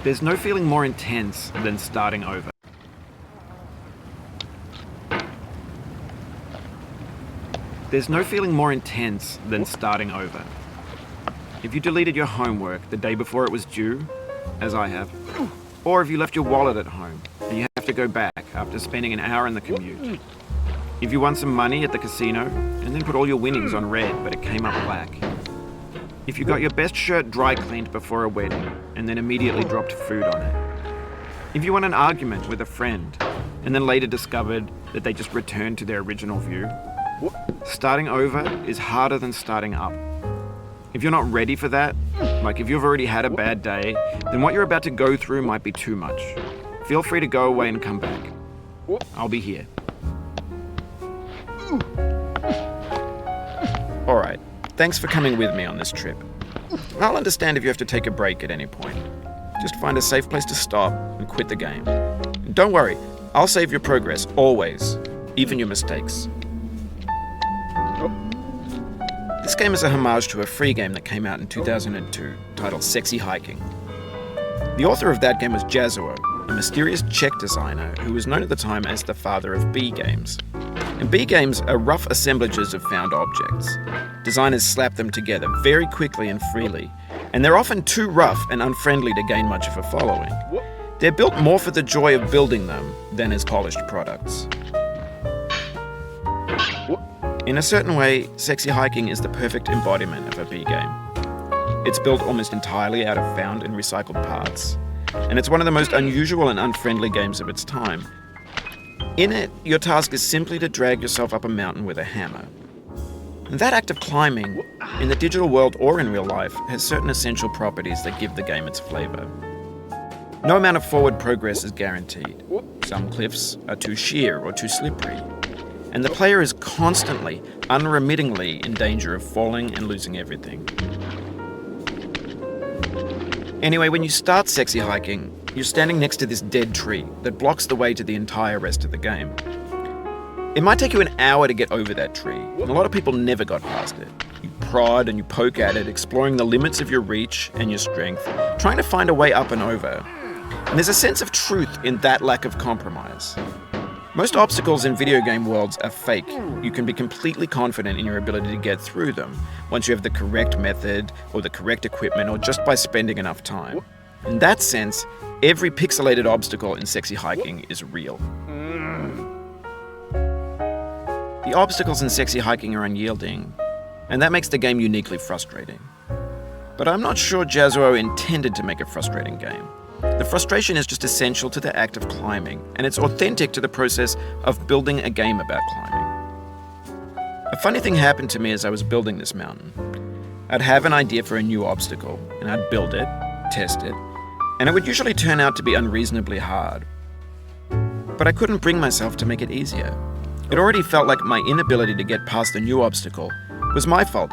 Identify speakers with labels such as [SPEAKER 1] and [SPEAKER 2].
[SPEAKER 1] There's no feeling more intense than starting over. There's no feeling more intense than starting over. If you deleted your homework the day before it was due, as I have, or if you left your wallet at home and you have to go back after spending an hour in the commute. If you won some money at the casino and then put all your winnings on red but it came up black. If you got your best shirt dry cleaned before a wedding and then immediately dropped food on it. If you won an argument with a friend and then later discovered that they just returned to their original view. Starting over is harder than starting up. If you're not ready for that, like if you've already had a bad day, then what you're about to go through might be too much. Feel free to go away and come back. I'll be here. Alright, thanks for coming with me on this trip. I'll understand if you have to take a break at any point. Just find a safe place to stop and quit the game. And don't worry, I'll save your progress, always, even your mistakes. This game is a homage to a free game that came out in 2002, titled Sexy Hiking. The author of that game was Jazuo, a mysterious Czech designer who was known at the time as the father of B games. And B games are rough assemblages of found objects. Designers slap them together very quickly and freely, and they're often too rough and unfriendly to gain much of a following. They're built more for the joy of building them than as polished products. In a certain way, Sexy Hiking is the perfect embodiment of a B game. It's built almost entirely out of found and recycled parts, and it's one of the most unusual and unfriendly games of its time. In it, your task is simply to drag yourself up a mountain with a hammer. And that act of climbing, in the digital world or in real life, has certain essential properties that give the game its flavor. No amount of forward progress is guaranteed. Some cliffs are too sheer or too slippery. And the player is constantly, unremittingly in danger of falling and losing everything. Anyway, when you start Sexy Hiking, you're standing next to this dead tree that blocks the way to the entire rest of the game. It might take you an hour to get over that tree, and a lot of people never got past it. You prod and you poke at it, exploring the limits of your reach and your strength, trying to find a way up and over. And there's a sense of truth in that lack of compromise. Most obstacles in video game worlds are fake. You can be completely confident in your ability to get through them once you have the correct method or the correct equipment or just by spending enough time. In that sense, every pixelated obstacle in Sexy Hiking is real. The obstacles in Sexy Hiking are unyielding, and that makes the game uniquely frustrating. But I'm not sure Jazuo intended to make a frustrating game. The frustration is just essential to the act of climbing, and it's authentic to the process of building a game about climbing. A funny thing happened to me as I was building this mountain. I'd have an idea for a new obstacle, and I'd build it, test it, and it would usually turn out to be unreasonably hard. But I couldn't bring myself to make it easier. It already felt like my inability to get past the new obstacle was my fault